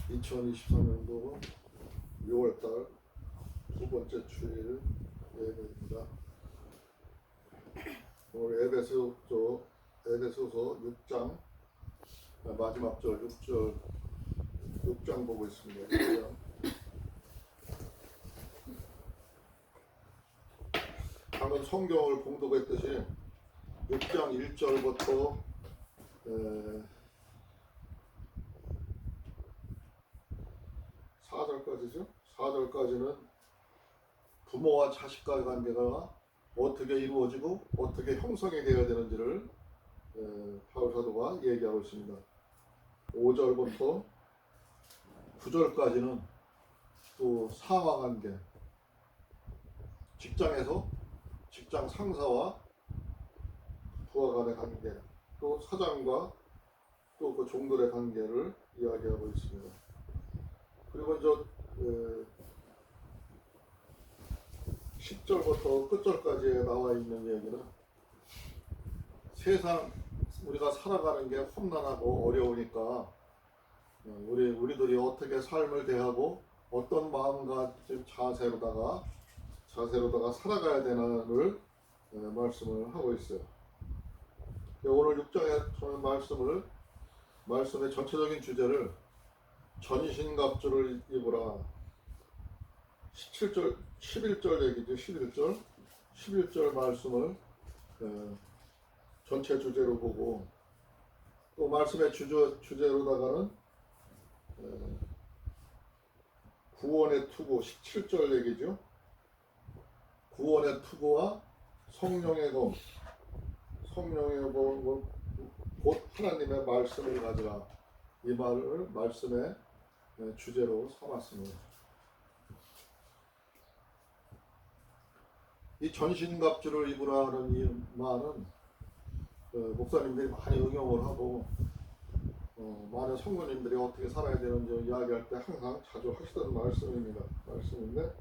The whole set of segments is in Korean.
(2023년도) 6월달 두 번째 주일 예배입니다. 오늘 에베소서 6장 마지막 절 6장 보고 있습니다. 6장. 방금 성경을 봉독했듯이 6장 1절부터 4절까지죠. 4절까지는 부모와 자식과의 관계가 어떻게 이루어지고 어떻게 형성이 되어야 되는지를 바울 사도가 얘기하고 있습니다. 5절부터 9절까지는 또 상하관계, 직장에서 직장 상사와 부하 간의 관계, 또 사장과 또 그 종들의 관계를 이야기하고 있습니다. 그리고 이제 10절부터 끝절까지 나와 있는 얘기는 세상 우리가 살아가는 게 험난하고 어려우니까 우리들이 어떻게 삶을 대하고 어떤 마음가짐 자세로다가 살아가야 되는를 말씀을 하고 있어요. 오늘 6장에 저는 말씀의 전체적인 주제를 전신갑주를 입으라. 17절, 11절 얘기죠. 11절 말씀을 전체 주제로 보고, 또 말씀의 주제로다가는 구원의 투구 17절 얘기죠. 구원의 투구와 성령의 검, 곧 하나님의 말씀을 가지라. 이 말을 말씀의 주제로 삼았습니다. 이 전신갑주를 입으라는 이 말은 목사님들이 많이 응용을 하고 많은 성도님들이 어떻게 살아야 되는지 이야기할 때 항상 자주 하시던 말씀인데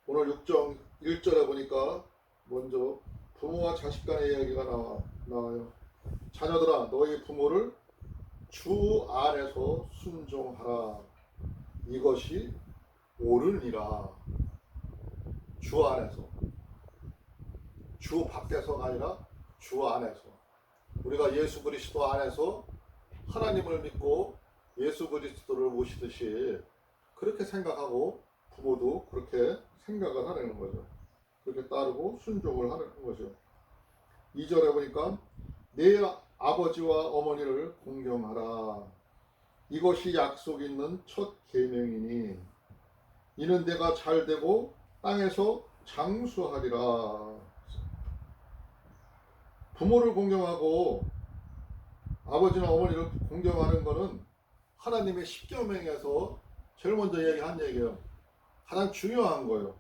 오늘 6장 1절에 보니까 먼저 부모와 자식 간의 이야기가 나와요. 자녀들아, 너희 부모를 주 안에서 순종하라. 이것이 옳으니라. 주 안에서. 주 밖에서가 아니라 주 안에서. 우리가 예수 그리스도 안에서 하나님을 믿고 예수 그리스도를 모시듯이 그렇게 생각하고 부모도 그렇게 생각을 하는 거죠. 그렇게 따르고 순종을 하는 거죠. 2절에 보니까 내 아버지와 어머니를 공경하라. 이것이 약속 있는 첫 계명이니 이는 내가 잘되고 땅에서 장수하리라. 부모를 공경하고 아버지나 어머니를 공경하는 것은 하나님의 십계명에서 제일 먼저 얘기한 얘기예요. 가장 중요한 거예요.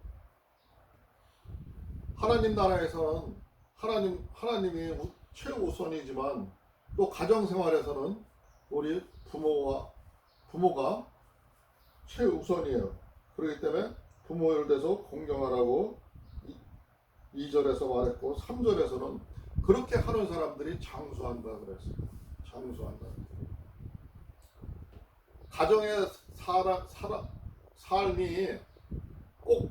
하나님 나라에서는 하나님이 최우선이지만 또 가정생활에서는 우리 부모가 최우선이에요. 그렇기 때문에 부모를 대해서 공경하라고 2절에서 말했고 3절에서는 그렇게 하는 사람들이 장수한다 그랬어요. 장수한다. 가정의 삶이 꼭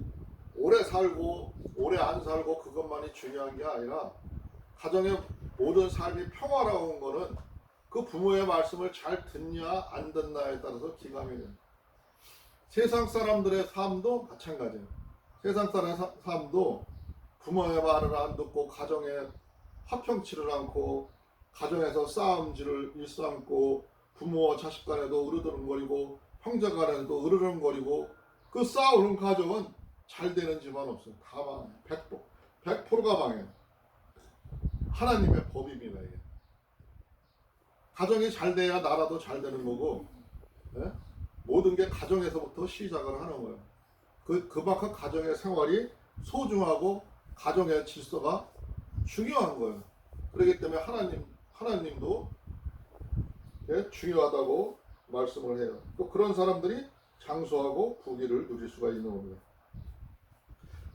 오래 살고 오래 안 살고 그것만이 중요한 게 아니라 가정의 모든 삶이 평화로운 거는 그 부모의 말씀을 잘 듣냐 안 듣냐에 따라서 기감이 됩니다. 세상 사람들의 삶도 마찬가지예요. 세상 사람의 삶도 부모의 말을 안 듣고 가정에 화평치를 않고 가정에서 싸움질을 일삼고 부모와 자식 간에도 으르렁거리고 형제 간에도 으르렁거리고 그 싸우는 가정은 잘 되는 집안 없어요. 다 망해요. 100%가 망해요. 하나님의 법입니다. 이게. 가정이 잘 돼야 나라도 잘 되는 거고, 네? 모든 게 가정에서부터 시작을 하는 거예요. 그만큼 가정의 생활이 소중하고 가정의 질서가 중요한 거예요. 그렇기 때문에 하나님도 중요하다고 말씀을 해요. 또 그런 사람들이 장수하고 부귀를 누릴 수가 있는 겁니다.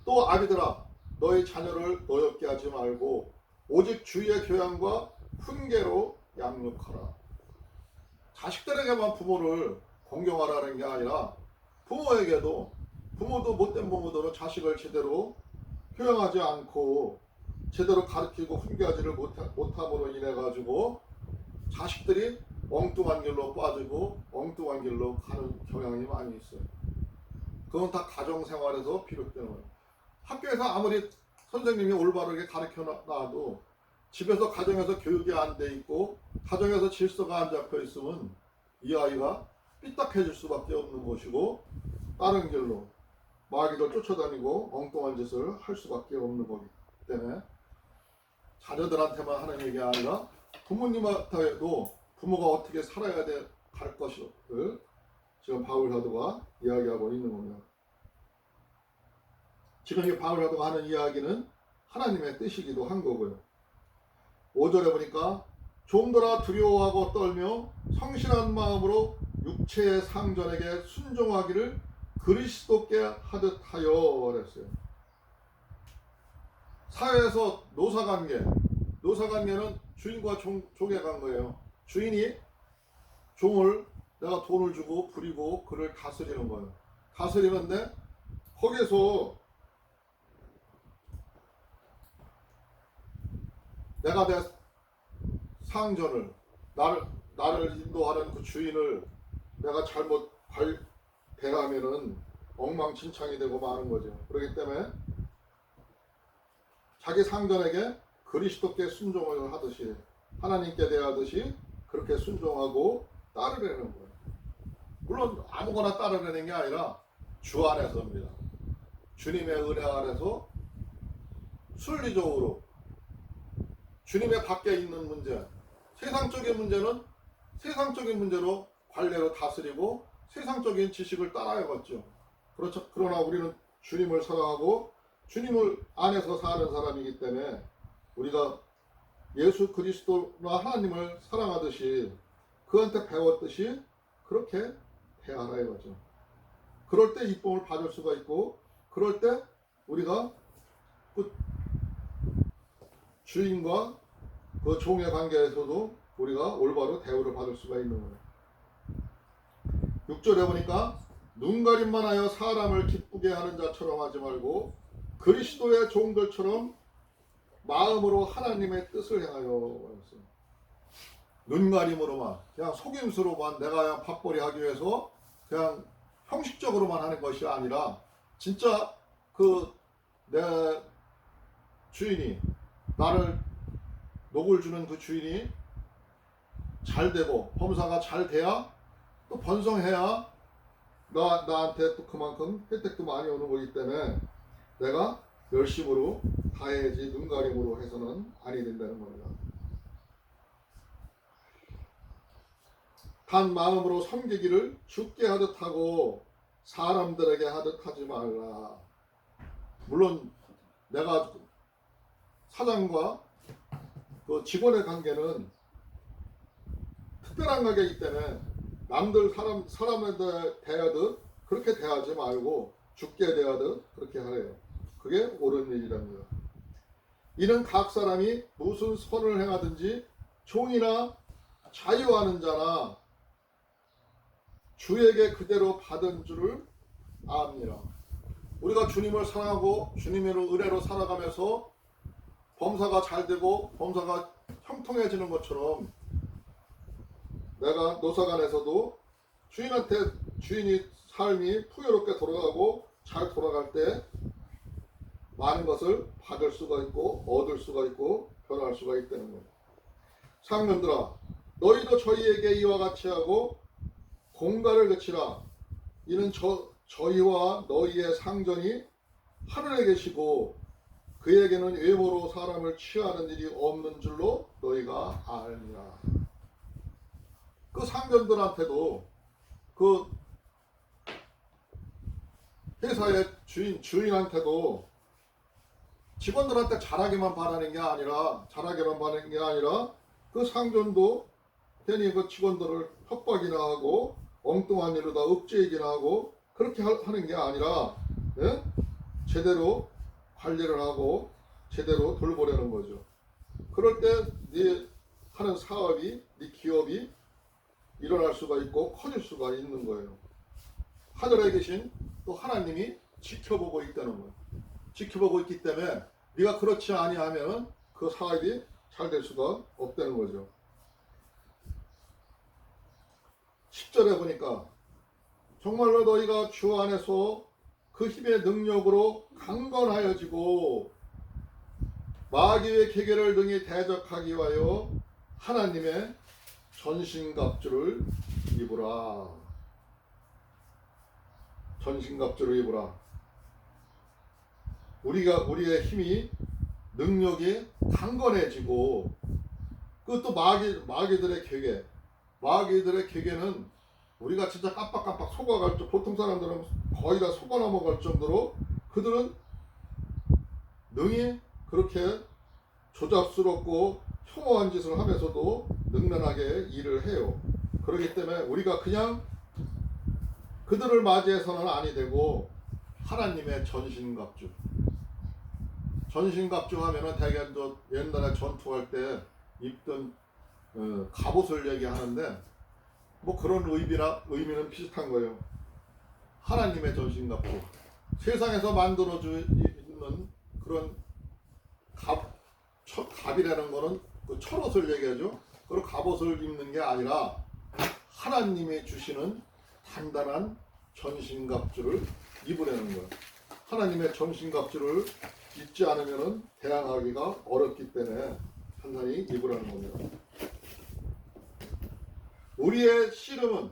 또 아비들아, 너희 자녀를 노엽게 하지 말고 오직 주의 교양과 훈계로 양육하라. 자식들에게만 부모를 공경하라는 게 아니라 부모에게도, 부모도 못된 부모들은 자식을 제대로 교양하지 않고 제대로 가르치고 훈계하지를 못함으로 인해 가지고 자식들이 엉뚱한 길로 빠지고 엉뚱한 길로 가는 경향이 많이 있어요. 그건 다 가정생활에서 비롯되는 거예요. 학교에서 아무리 선생님이 올바르게 가르쳐 놔도 집에서 가정에서 교육이 안 돼 있고 가정에서 질서가 안 잡혀 있으면 이 아이가 삐딱해질 수밖에 없는 것이고 다른 길로 마귀를 쫓아다니고 엉뚱한 짓을 할 수밖에 없는 거기 때문에 자녀들한테만 하는 얘기가 아니라 부모님한테도 부모가 어떻게 살아야 갈 것을 지금 바울 사도가 이야기하고 있는 겁니다. 지금 이 바울 사도가 하는 이야기는 하나님의 뜻이기도 한 거고요. 5절에 보니까 종들아 두려워하고 떨며 성실한 마음으로 육체의 상전에게 순종하기를 그리스도께 하듯 하여 그랬어요. 사회에서 노사관계는 주인과 종의 관계예요. 주인이 종을 내가 돈을 주고 부리고 그를 다스리는 거예요. 다스리는데 거기서 내가 내 상전을 나를 인도하는 그 주인을 내가 잘못 대하면은 엉망진창이 되고 마는 거죠. 그렇기 때문에 자기 상전에게 그리스도께 순종을 하듯이 하나님께 대하듯이 그렇게 순종하고 따르려는 거예요. 물론 아무거나 따르려는 게 아니라 주 안에서입니다. 주님의 은혜 안에서 순리적으로 주님의 밖에 있는 문제, 세상적인 문제는 세상적인 문제로 관례로 다스리고 세상적인 지식을 따라야겠죠. 그렇죠. 그러나 우리는 주님을 사랑하고 주님을 안에서 사는 사람이기 때문에 우리가 예수 그리스도나 하나님을 사랑하듯이 그한테 배웠듯이 그렇게 대하라 이거죠. 그럴 때 이쁨을 받을 수가 있고 그럴 때 우리가 그 주인과 그 종의 관계에서도 우리가 올바로 대우를 받을 수가 있는 거예요. 6절에 보니까 눈가림만 하여 사람을 기쁘게 하는 자처럼 하지 말고 그리스도의 종들처럼 마음으로 하나님의 뜻을 행하여 그랬어요. 눈가림으로만 그냥 속임수로만 내가 그냥 밥벌이 하기 위해서 그냥 형식적으로만 하는 것이 아니라 진짜 그 내 주인이 나를 녹을 주는 그 주인이 잘 되고 범사가 잘 돼야 또 번성해야 나한테 또 그만큼 혜택도 많이 오는 거기 때문에 내가 열심으로 다해야지 눈가림으로 해서는 아니 된다는 겁니다. 단 마음으로 섬기기를 주께 하듯 하고 사람들에게 하듯 하지 말라. 물론 내가 사장과 그 직원의 관계는 특별한 관계이기 때문에 남들 사람한테 대하듯 그렇게 대하지 말고 주께 대하듯 그렇게 하래요. 그게 옳은 일이랍니다. 이는 각 사람이 무슨 선을 행하든지 종이나 자유하는 자나 주에게 그대로 받은 줄을 압니다. 우리가 주님을 사랑하고 주님의 은혜로 살아가면서 범사가 잘 되고 범사가 형통해지는 것처럼 내가 노사간에서도 주인한테 주인이 삶이 풍요롭게 돌아가고 잘 돌아갈 때 많은 것을 받을 수가 있고 얻을 수가 있고 변할 수가 있다는 거예요. 상년들아 너희도 저희에게 이와 같이 하고 공갈을 그치라. 이는 저희와 너희의 상전이 하늘에 계시고 그에게는 외모로 사람을 취하는 일이 없는 줄로 너희가 알리라. 그 상전들한테도 그 회사의 주인한테도 직원들한테 잘하기만 바라는 게 아니라 그 상전도 괜히 그 직원들을 협박이나 하고 엉뚱한 일로다 억제이기나 하고 그렇게 하는 게 아니라 제대로 관리를 하고 제대로 돌보려는 거죠. 그럴 때 네 하는 사업이, 네 기업이 일어날 수가 있고 커질 수가 있는 거예요. 하늘에 계신 또 하나님이 지켜보고 있다는 거예요. 지켜보고 있기 때문에 네가 그렇지 아니하면 그 사업이 잘 될 수가 없다는 거죠. 10절에 보니까 정말로 너희가 주 안에서 그 힘의 능력으로 강건하여지고 마귀의 계계를 등이 대적하기 위하여 하나님의 전신갑주를 입으라. 전신갑주를 입으라. 우리의 힘이 능력이 강건해지고 그것도 마귀들의 계계는 우리가 진짜 깜빡깜빡 속아갈 정 보통 사람들은 거의 다 속아 넘어갈 정도로 그들은 능히 그렇게 조잡스럽고 혐오한 짓을 하면서도 능란하게 일을 해요. 그렇기 때문에 우리가 그냥 그들을 맞이해서는 아니 되고 하나님의 전신갑주 하면은 대개 옛날에 전투할 때 입던 갑옷을 얘기하는데 뭐 그런 의미는 비슷한 거예요. 하나님의 전신갑주. 세상에서 만들어져 있는 그런 갑이라는 거는 그 철옷을 얘기하죠. 그런 갑옷을 입는 게 아니라 하나님이 주시는 단단한 전신갑주를 입으려는 거예요. 하나님의 전신갑주를 입지 않으면 대항하기가 어렵기 때문에 단단히 입으라는 겁니다. 우리의 씨름은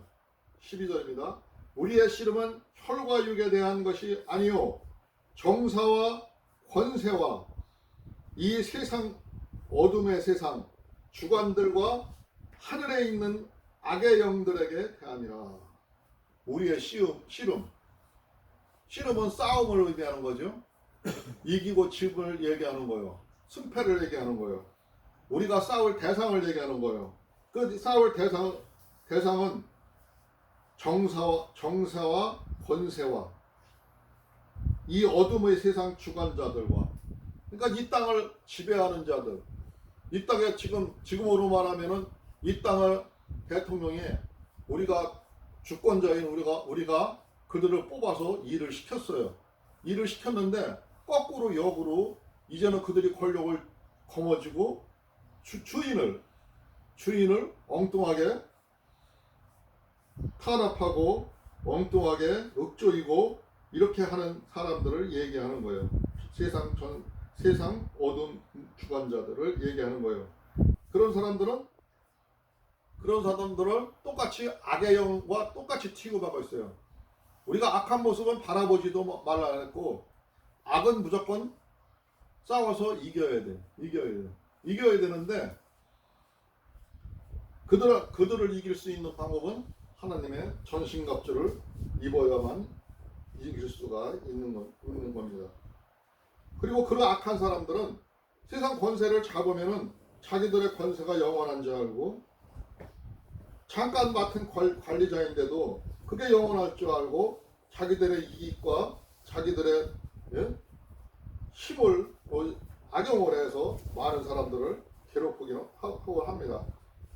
12절입니다. 우리의 씨름은 혈과 육에 대한 것이 아니요 정사와 권세와 이 세상 어둠의 세상 주관들과 하늘에 있는 악의 영들에게 대함이라. 우리의 씨름은 싸움을 의미하는 거죠. 이기고 집을 얘기하는 거예요. 승패를 얘기하는 거예요. 우리가 싸울 대상을 얘기하는 거예요. 그 싸울 대상은 정사와 권세와 이 어둠의 세상 주관자들과, 그러니까 이 땅을 지배하는 자들, 이 땅에 지금으로 말하면은 이 땅을 대통령이 우리가 주권자인 우리가 그들을 뽑아서 일을 시켰어요. 일을 시켰는데 거꾸로 역으로 이제는 그들이 권력을 거머쥐고 주인을 엉뚱하게 탄압하고 엉뚱하게 윽조이고 이렇게 하는 사람들을 얘기하는 거예요. 세상 어둠 주관자들을 얘기하는 거예요. 그런 사람들을 똑같이 악의 영과 똑같이 취급하고 있어요. 우리가 악한 모습은 바라보지도 말라 했고, 악은 무조건 싸워서 이겨야 되는데 그들을 이길 수 있는 방법은 하나님의 전신갑주를 입어야만 이길 수가 있는 겁니다. 그리고 그런 악한 사람들은 세상 권세를 잡으면은 자기들의 권세가 영원한 줄 알고, 잠깐 맡은 관리자인데도 그게 영원할 줄 알고 자기들의 이익과 자기들의 힘을 악용을 해서 많은 사람들을 괴롭히기는 하고 합니다.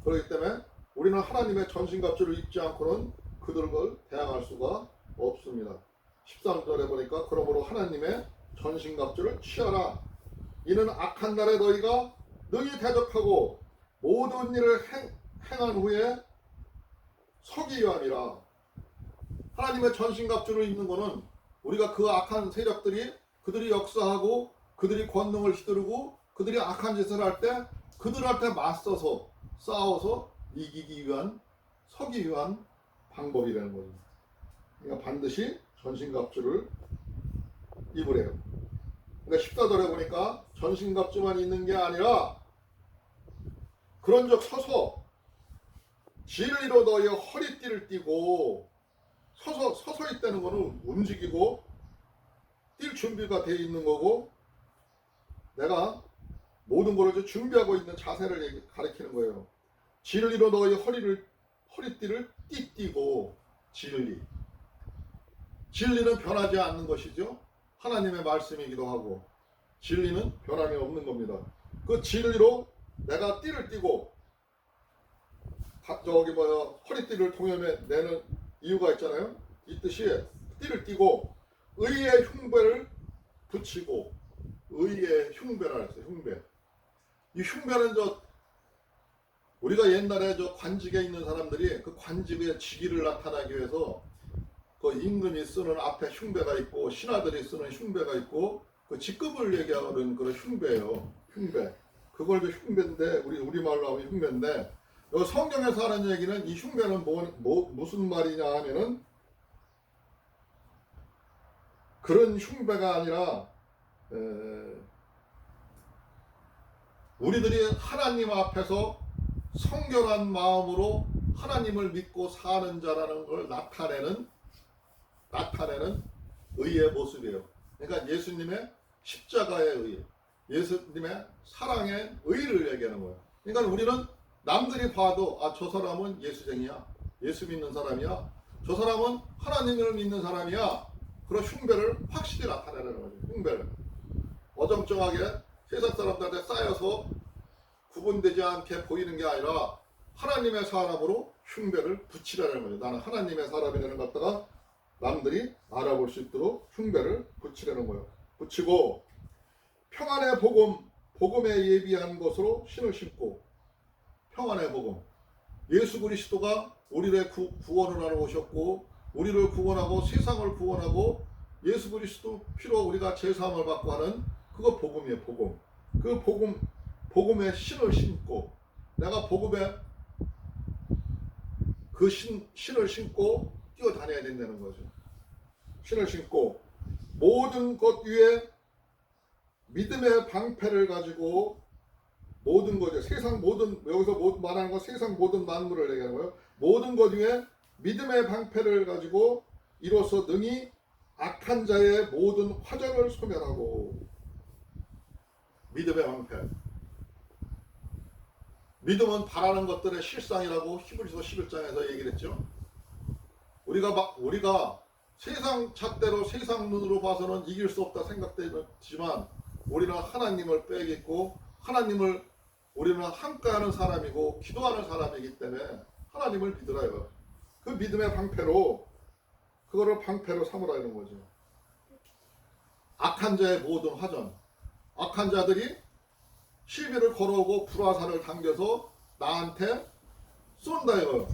그렇기 때문에 우리는 하나님의 전신갑주를 입지 않고는 그들을 대항할 수가 없습니다. 13절에 보니까 그러므로 하나님의 전신갑주를 취하라. 이는 악한 날에 너희가 능히 대적하고 모든 일을 행한 후에 서기 위함이라. 하나님의 전신갑주를 입는 것은 우리가 그 악한 세력들이 그들이 역사하고 그들이 권능을 휘두르고 그들이 악한 짓을 할 때 그들한테 맞서서 싸워서 이기기 위한 서기 위한 방법이라는 거죠. 그러니까 반드시 전신갑주를 입으래요. 그러니까 14절에 보니까 전신갑주만 있는 게 아니라 그런즉 서서 진리로 너희 허리띠를 띠고, 서서 있다는 거는 움직이고 뛸 준비가 되어 있는 거고, 내가 모든 것을 준비하고 있는 자세를 가리키는 거예요. 진리로 너희 허리띠를 띠고, 진리는 변하지 않는 것이죠. 하나님의 말씀이기도 하고 진리는 변함이 없는 겁니다. 그 진리로 내가 띠를 띠고 저기 뭐야 허리띠를 동여매 내는 이유가 있잖아요. 이 뜻이 띠를 띠고 의의 흉배를 붙이고 의의 흉배라 했어요. 흉배. 이 흉배는 우리가 옛날에 관직에 있는 사람들이 그 관직의 직위를 나타나기 위해서 그 임금이 쓰는 앞에 흉배가 있고 신하들이 쓰는 흉배가 있고 그 직급을 얘기하는 그런 흉배예요. 흉배. 그걸 흉배인데 우리말로 하면 흉배인데 여기 성경에서 하는 얘기는 이 흉배는 무슨 말이냐 하면은 그런 흉배가 아니라 우리들이 하나님 앞에서 성결한 마음으로 하나님을 믿고 사는 자라는 걸 나타내는 의의 모습이에요. 그러니까 예수님의 십자가의 의, 예수님의 사랑의 의를 얘기하는 거예요. 그러니까 우리는 남들이 봐도 저 사람은 예수쟁이야, 예수 믿는 사람이야, 저 사람은 하나님을 믿는 사람이야, 그런 흉배를 확실히 나타내는 거죠. 흉배를 어정쩡하게 세상 사람들한테 쌓여서 구분되지 않게 보이는 게 아니라 하나님의 사람으로 흉배를 붙이라는 거죠. 나는 하나님의 사람이라는 것 갖다가 남들이 알아볼 수 있도록 흉배를 붙이라는 거예요. 붙이고 평안의 복음에 예비한 것으로 신을 신고, 평안의 복음, 예수 그리스도가 우리를 구원을 하러 오셨고 우리를 구원하고 세상을 구원하고 예수 그리스도 피로 우리가 제사함을 받고 하는 그거 복음이에요. 복음. 그 복음에 신을 신고, 내가 복음에 그 신을 신고 뛰어다녀야 된다는 거죠. 신을 신고 모든 것 위에 믿음의 방패를 가지고, 모든 것에 세상 모든, 여기서 말하는 건 세상 모든 만물을 얘기하는 거예요. 모든 것 위에 믿음의 방패를 가지고 이로써 능히 악한 자의 모든 화전을 소멸하고. 믿음의 방패. 믿음은 바라는 것들의 실상이라고 히브리서 11장에서 얘기를 했죠. 우리가 세상 잣대로 세상 눈으로 봐서는 이길 수 없다 생각되지만 우리는 하나님을 빼겠고 우리는 함께하는 사람이고 기도하는 사람이기 때문에 하나님을 믿으라요. 그 믿음의 방패로 그거를 방패로 삼으라는 거죠. 악한 자의 모든 화전, 악한 자들이 시비를 걸어오고 불화살을 당겨서 나한테 쏜다 이거예요.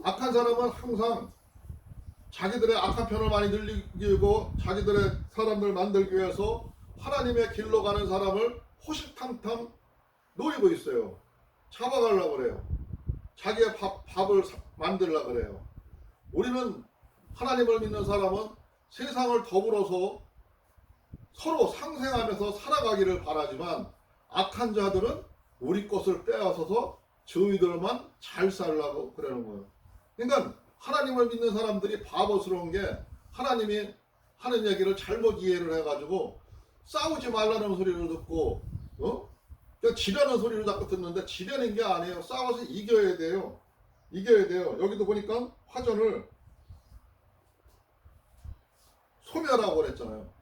악한 사람은 항상 자기들의 악한 편을 많이 늘리고 자기들의 사람들 만들기 위해서 하나님의 길로 가는 사람을 호시탐탐 노리고 있어요. 잡아가려고 그래요. 자기의 밥을 만들려고 그래요. 우리는 하나님을 믿는 사람은 세상을 더불어서 서로 상생하면서 살아가기를 바라지만 악한 자들은 우리 것을 빼앗아서 저희들만 잘 살라고 그러는 거예요. 그러니까 하나님을 믿는 사람들이 바보스러운 게 하나님이 하는 얘기를 잘못 이해를 해가지고 싸우지 말라는 소리를 듣고 지려는 소리를 자꾸 듣는데 지려는 게 아니에요. 싸워서 이겨야 돼요. 이겨야 돼요. 여기도 보니까 화전을 소멸하고 그랬잖아요.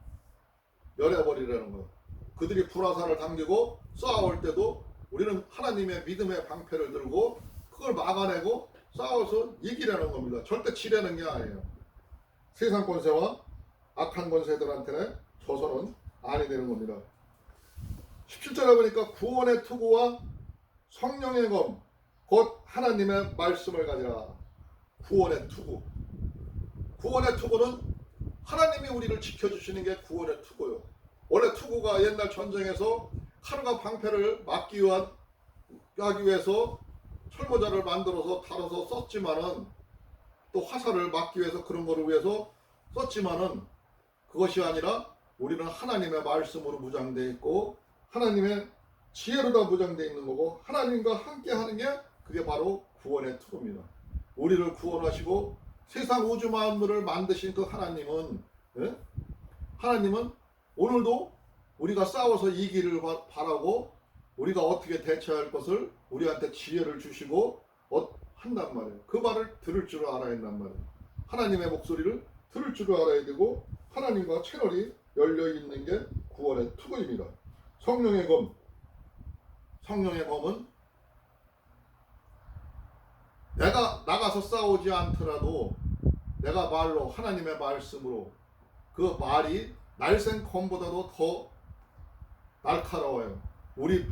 멸해버리라는 거예요. 그들이 불화살을 당기고 싸울 때도 우리는 하나님의 믿음의 방패를 들고 그걸 막아내고 싸워서 이기려는 겁니다. 절대 지려는 게 아니에요. 세상 권세와 악한 권세들한테는 져서는 아니 되는 겁니다. 17절에 보니까 구원의 투구와 성령의 검 곧 하나님의 말씀을 가지라. 구원의 투구. 구원의 투구는 하나님이 우리를 지켜주시는 게 구원의 투구요. 원래 투구가 옛날 전쟁에서 칼과 방패를 막기 하기 위해서 철모자를 만들어서 다뤄서 썼지만은 또 화살을 막기 위해서 그런 거를 위해서 썼지만은 그것이 아니라 우리는 하나님의 말씀으로 무장되어 있고 하나님의 지혜로 다 무장되어 있는 거고 하나님과 함께 하는 게 그게 바로 구원의 투구입니다. 우리를 구원하시고 세상 우주 만물을 만드신 그 하나님은 오늘도 우리가 싸워서 이기를 바라고 우리가 어떻게 대처할 것을 우리한테 지혜를 주시고 한단 말이에요. 그 말을 들을 줄 알아야 한단 말이에요. 하나님의 목소리를 들을 줄 알아야 되고 하나님과 채널이 열려 있는 게 구원의 투구입니다. 성령의 검. 성령의 검은 내가 나가서 싸우지 않더라도 내가 말로 하나님의 말씀으로 그 말이 날쌘 검보다도 더 날카로워요. 우리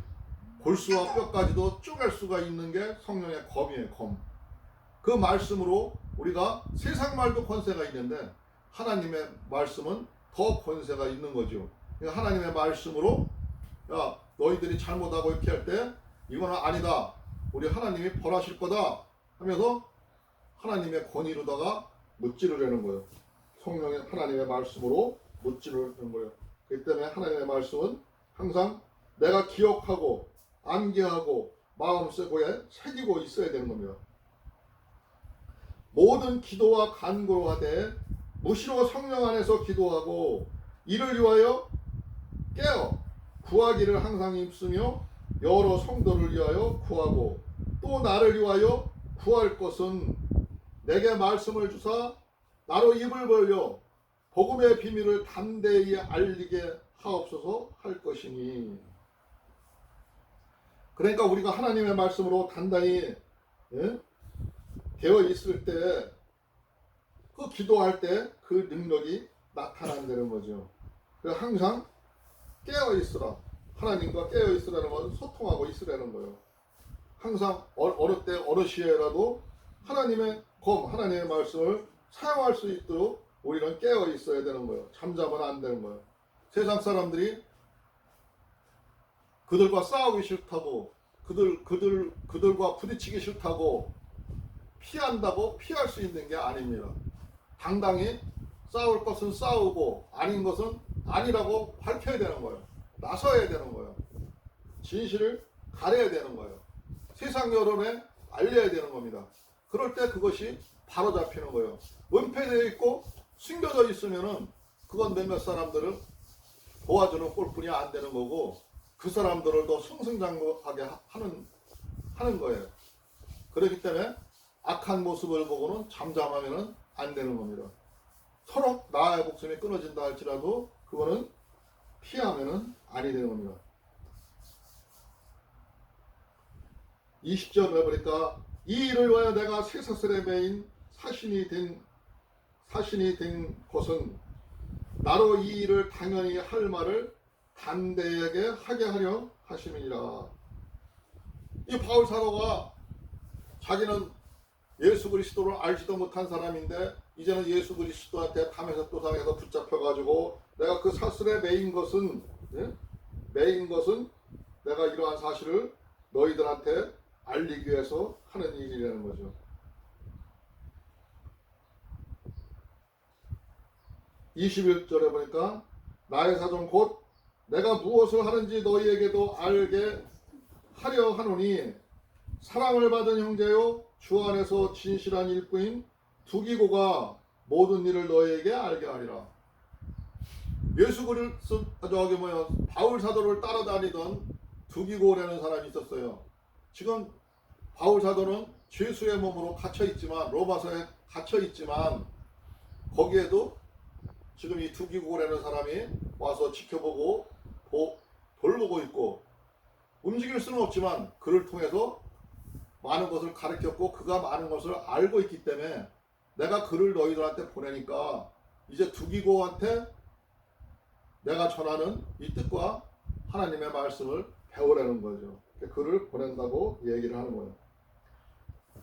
골수와 뼈까지도 쪼갤 수가 있는 게 성령의 검이에요. 검. 그 말씀으로 우리가 세상 말도 권세가 있는데 하나님의 말씀은 더 권세가 있는 거죠. 그러니까 하나님의 말씀으로 야 너희들이 잘못하고 이렇게 할 때 이거는 아니다. 우리 하나님이 벌하실 거다 하면서 하나님의 권위로다가 무찌르려는 거예요. 성령의 하나님의 말씀으로 무찌르는 거예요. 그렇기 때문에 하나님의 말씀은 항상 내가 기억하고 암기하고 마음속에 새기고 있어야 되는 겁니다. 모든 기도와 간구로 하되 무시로 성령 안에서 기도하고 이를 위하여 깨어 구하기를 항상 힘쓰며 여러 성도를 위하여 구하고 또 나를 위하여 구할 것은 내게 말씀을 주사 나로 입을 벌려 복음의 비밀을 담대히 알리게 하옵소서 할 것이니. 그러니까 우리가 하나님의 말씀으로 단단히 되어 있을 때 그 기도할 때 그 능력이 나타난다는 거죠. 그래서 항상 깨어 있으라. 하나님과 깨어 있으라는 것은 소통하고 있으라는 거예요. 항상 어느 때 어느 시에라도 하나님의 하나님의 말씀을 사용할 수 있도록 우리는 깨어 있어야 되는 거예요. 잠자면 안 되는 거예요. 세상 사람들이 그들과 싸우기 싫다고 그들과 부딪히기 싫다고 피한다고 피할 수 있는 게 아닙니다. 당당히 싸울 것은 싸우고 아닌 것은 아니라고 밝혀야 되는 거예요. 나서야 되는 거예요. 진실을 가려야 되는 거예요. 세상 여론에 알려야 되는 겁니다. 그럴 때 그것이 바로 잡히는 거예요. 은폐되어 있고 숨겨져 있으면은 그건 몇몇 사람들을 도와주는 꼴뿐이 안 되는 거고 그 사람들을 더 승승장구하게 하는 거예요. 그렇기 때문에 악한 모습을 보고는 잠잠하면은 안 되는 겁니다. 서로 나의 목숨이 끊어진다 할지라도 그거는 피하면은 아니 되는 겁니다. 20절에 보니까 이 일을 위하여 내가 쇠사슬에 매인 사신이 된 것은 나로 이 일을 당연히 할 말을 담대하게 하게 하려 하심이니라. 이 바울 사도가 자기는 예수 그리스도를 알지도 못한 사람인데 이제는 예수 그리스도한테 담에서 또 당해서 붙잡혀가지고 내가 그 사슬에 매인 것은 내가 이러한 사실을 너희들한테 알리기 위해서 하는 일이라는 거죠. 21절에 보니까 나의 사정 곧 내가 무엇을 하는지 너희에게도 알게 하려 하노니 사랑을 받은 형제요 주 안에서 진실한 일꾼인 두기고가 모든 일을 너희에게 알게 하리라. 예수 그리스도 바울 사도를 따라다니던 두기고라는 사람이 있었어요. 지금 바울 사도는 죄수의 몸으로 갇혀 있지만 로마서에 갇혀 있지만 거기에도 지금 이 두기고라는 사람이 와서 지켜보고 돌보고 있고 움직일 수는 없지만 그를 통해서 많은 것을 가르쳤고 그가 많은 것을 알고 있기 때문에 내가 그를 너희들한테 보내니까 이제 두기고한테 내가 전하는 이 뜻과 하나님의 말씀을 배우라는 거죠. 그를 보낸다고 얘기를 하는 거예요.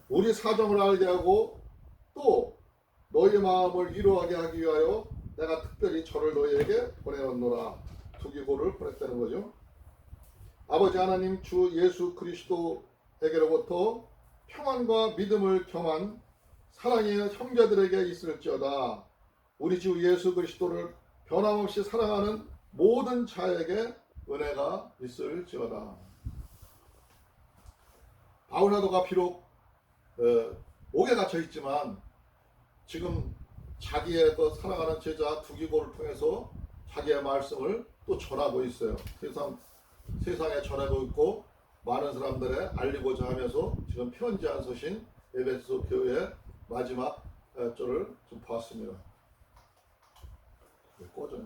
우리 사정을 알게 하고 또 너희의 마음을 위로하게 하기 위하여 내가 특별히 저를 너희에게 보내었노라. 두기고를 보냈다는 거죠. 아버지 하나님 주 예수 그리스도에게로부터 평안과 믿음을 겸한 사랑의 형제들에게 있을지어다. 우리 주 예수 그리스도를 변함없이 사랑하는 모든 자에게 은혜가 있을지어다. 바울 사도가 비록 옥에 갇혀 있지만 지금 자기의 그 사랑하는 제자 두기고를 통해서 자기의 말씀을 또 전하고 있어요. 세상에 전하고 있고 많은 사람들에 알리고자 하면서 지금 편지한 서신 에베소 교회의 마지막 절을 좀 봤습니다. 꺼져요.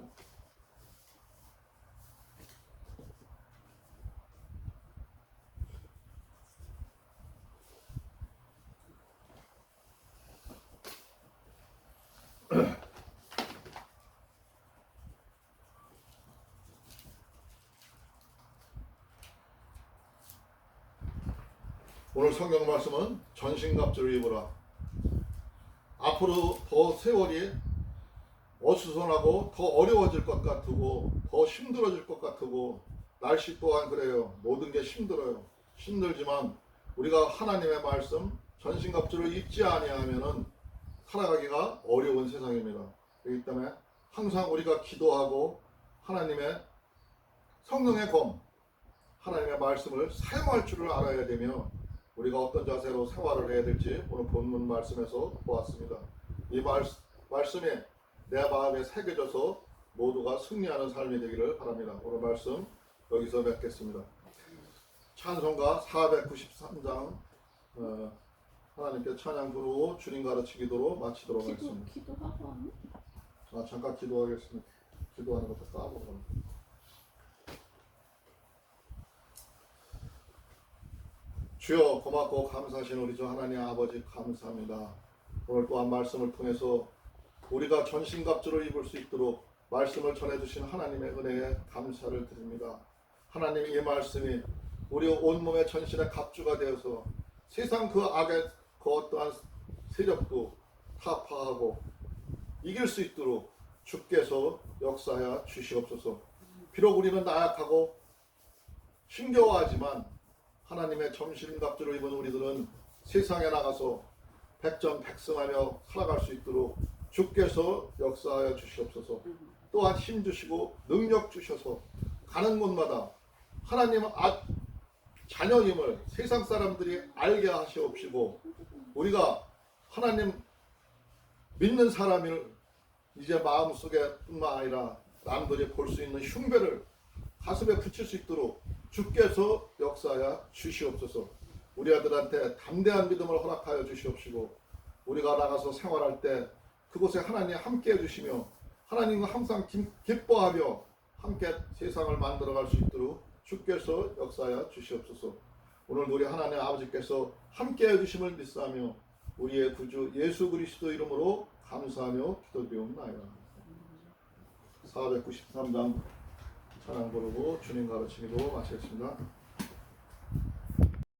오늘 성경 말씀은 전신갑주를 입으라. 앞으로 더 세월이 어수선하고 더 어려워질 것 같고 더 힘들어질 것 같고 날씨 또한 그래요. 모든 게 힘들어요. 힘들지만 우리가 하나님의 말씀 전신갑주를 입지 아니하면은 살아가기가 어려운 세상입니다. 그렇기 때문에 항상 우리가 기도하고 하나님의 성령의 검, 하나님의 말씀을 사용할 줄을 알아야 되며 우리가 어떤 자세로 생활을 해야 될지 오늘 본문 말씀에서 보았습니다. 이 말씀이 내 마음에 새겨져서 모두가 승리하는 삶이 되기를 바랍니다. 오늘 말씀 여기서 맺겠습니다. 찬송가 493장 하나님께 찬양 부르고 주님 가르치 기도로 마치도록 하겠습니다. 기도하고 하니? 잠깐 기도하겠습니다. 기도하는 것도 까먹었네. 주여 고맙고 감사하신 우리 주 하나님 아버지 감사합니다. 오늘 또한 말씀을 통해서 우리가 전신갑주를 입을 수 있도록 말씀을 전해주신 하나님의 은혜에 감사를 드립니다. 하나님 이 말씀이 우리 온몸의 전신의 갑주가 되어서 세상 그 악의 그 어떠한 세력도 타파하고 이길 수 있도록 주께서 역사하여 주시옵소서. 비록 우리는 나약하고 힘겨워하지만 하나님의 전신갑주를 입은 우리들은 세상에 나가서 백전백승하며 살아갈 수 있도록 주께서 역사하여 주시옵소서. 또한 힘 주시고 능력 주셔서 가는 곳마다 하나님의 자녀임을 세상 사람들이 알게 하시옵시고 우리가 하나님 믿는 사람을 이제 마음속에 뿐만 아니라 남들이 볼 수 있는 흉배를 가슴에 붙일 수 있도록 주께서 역사하여 주시옵소서. 우리 아들한테 담대한 믿음을 허락하여 주시옵시고 우리가 나가서 생활할 때 그곳에 하나님 함께 해주시며 하나님과 항상 기뻐하며 함께 세상을 만들어갈 수 있도록 주께서 역사하여 주시옵소서. 오늘 우리 하나님 아버지께서 함께 해주심을 믿사하며 우리의 구주 예수 그리스도 이름으로 감사하며 기도드리옵나이다. 493장 찬양 부르고 주님 가르치기도 마치겠습니다.